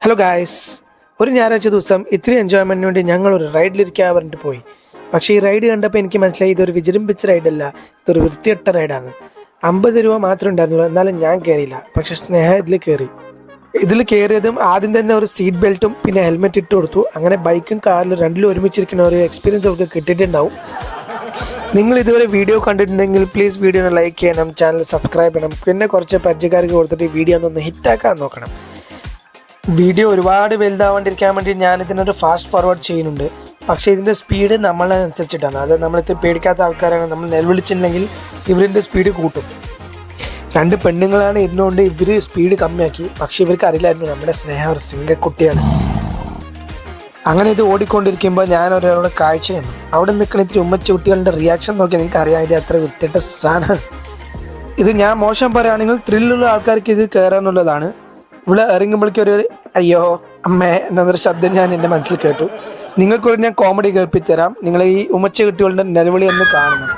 Hello guys, ഒരു ഞായറാഴ്ച ദിവസം ഇത്തിരി എൻജോയ്മെൻറ്റിന് വേണ്ടി ഞങ്ങൾ ഒരു റൈഡിലിരിക്കാൻ പറഞ്ഞിട്ട് പോയി. പക്ഷേ ഈ റൈഡ് കണ്ടപ്പോൾ എനിക്ക് മനസ്സിലായി ഇതൊരു വിജൃംഭിച്ച റൈഡല്ല, ഇതൊരു വൃത്തികെട്ട റൈഡാണ്. 50 രൂപ മാത്രമേ ഉണ്ടായിരുന്നുള്ളൂ, എന്നാലും ഞാൻ കയറിയില്ല. പക്ഷെ സ്നേഹ ഇതിൽ കയറിയതും ആദ്യം തന്നെ ഒരു സീറ്റ് ബെൽറ്റും പിന്നെ ഹെൽമെറ്റ് ഇട്ട് കൊടുത്തു. അങ്ങനെ ബൈക്കും കാറിലും രണ്ടിലും ഒരുമിച്ചിരിക്കുന്ന ഒരു എക്സ്പീരിയൻസ് അവർക്ക് കിട്ടിയിട്ടുണ്ടാവും. നിങ്ങൾ ഇതുവരെ വീഡിയോ കണ്ടിട്ടുണ്ടെങ്കിൽ പ്ലീസ് വീഡിയോനെ ലൈക്ക് ചെയ്യണം, ചാനൽ സബ്സ്ക്രൈബ് ചെയ്യണം, പിന്നെ കുറച്ച് പരിചയക്കാർക്ക് കൊടുത്തിട്ട് ഈ വീഡിയോ ഒന്ന് ഹിറ്റാക്കാൻ നോക്കണം. വീഡിയോ ഒരുപാട് വലുതാവാണ്ടിരിക്കാൻ വേണ്ടി ഞാനിതിനൊരു ഫാസ്റ്റ് ഫോർവേഡ് ചെയ്യുന്നുണ്ട്. പക്ഷേ ഇതിൻ്റെ സ്പീഡ് നമ്മളനുസരിച്ചിട്ടാണ്. അത് നമ്മളിത്തിരി പേടിക്കാത്ത ആൾക്കാരാണ്. നമ്മൾ നിലവിളിച്ചിട്ടുണ്ടെങ്കിൽ ഇവരിൻ്റെ സ്പീഡ് കൂട്ടും. 2 പെണ്ണുങ്ങളാണ് ഇരുന്നുകൊണ്ട് ഇവർ സ്പീഡ് കമ്മിയാക്കി. പക്ഷേ ഇവർക്ക് അറിയില്ലായിരുന്നു നമ്മുടെ സ്നേഹം ഒരു സിംഗക്കുട്ടിയാണ്. അങ്ങനെ ഇത് ഓടിക്കൊണ്ടിരിക്കുമ്പോൾ ഞാൻ ഒരാളുടെ കാഴ്ച കണ്ടു. അവിടെ നിൽക്കുന്ന ഇത്തിരി ഉമ്മച്ച കുട്ടികളുടെ റിയാക്ഷൻ നോക്കി നിങ്ങൾക്ക് അറിയാം ഇത് അത്ര വൃത്തിയിട്ട സാധനമാണ്. ഇത് ഞാൻ മോശം പറയുകയാണെങ്കിൽ ത്രില്ലുള്ള ആൾക്കാർക്ക് ഇത് കയറാനുള്ളതാണ്. ഇവിടെ ഇറങ്ങുമ്പോഴേക്കും ഒരു അയ്യോ അമ്മേ എന്നൊരു ശബ്ദം ഞാൻ എൻ്റെ മനസ്സിൽ കേട്ടു. നിങ്ങൾക്കൊരു ഞാൻ കോമഡി കേൾപ്പിച്ചു തരാം. നിങ്ങൾ ഈ ഉമ്മച്ച കുട്ടികളുടെ നിലവിളി ഒന്ന് കാണണം.